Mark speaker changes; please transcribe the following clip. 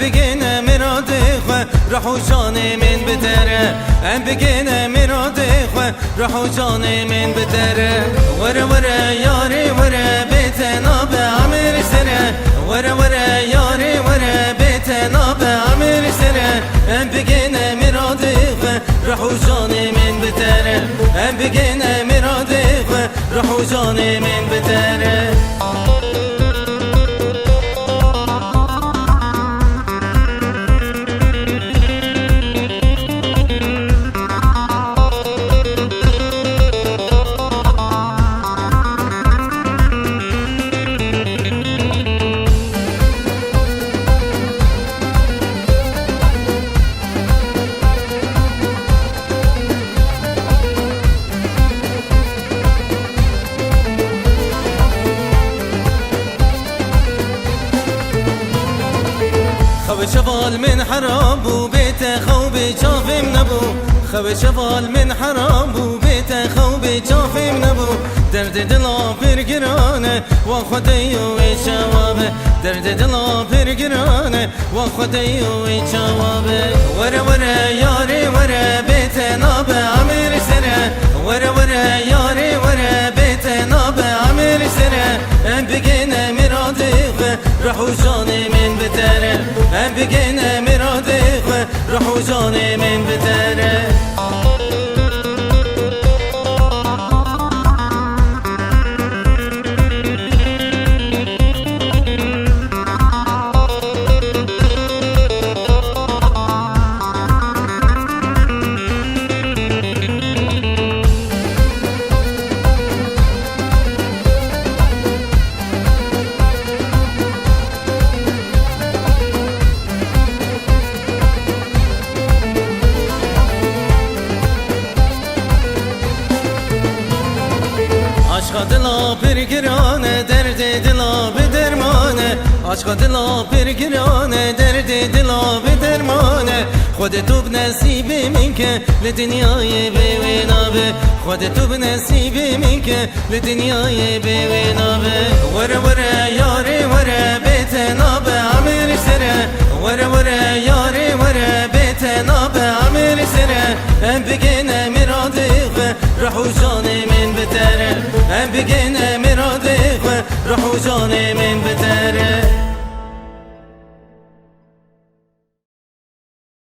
Speaker 1: بگینه مرادی خو روح و جان من بدره بگینه مرادی خو روح و جان من بدره وره وره یاری وره بیت ناب امیر سره وره وره یاری وره بیت ناب امیر سره بگینه مرادی خو روح و جان من بدره بگینه مرادی خو روح و جان من بدره خوب شوال من حرام بو بيت خوب جافم نبو خوب شوال من حرام بو بيت خوب جافم نبو درد دلا برگرانه و خدای و جوابه درد دلا برگرانه و خدای و جوابه وره وره یاری وره بیت ناب امیر سره وره وره یاری وره بیت ناب امیر سره بگینه مرادی روح و جان من بدره بگینه مرادی روح و جان من بدره عشق دلا برگرانه درد دلا بدرمانه عشق دلا برگرانه درد دلا بدرمانه خود تو بنصیب من که لدنیای بیوینابه خود تو بنصیب من که لدنیای بیوینابه وره وره یاری وره بیت ناب امیر سره وره وره یاری وره بیت ناب امیر سره بگینه مرادی روح و جان من بدره بگینه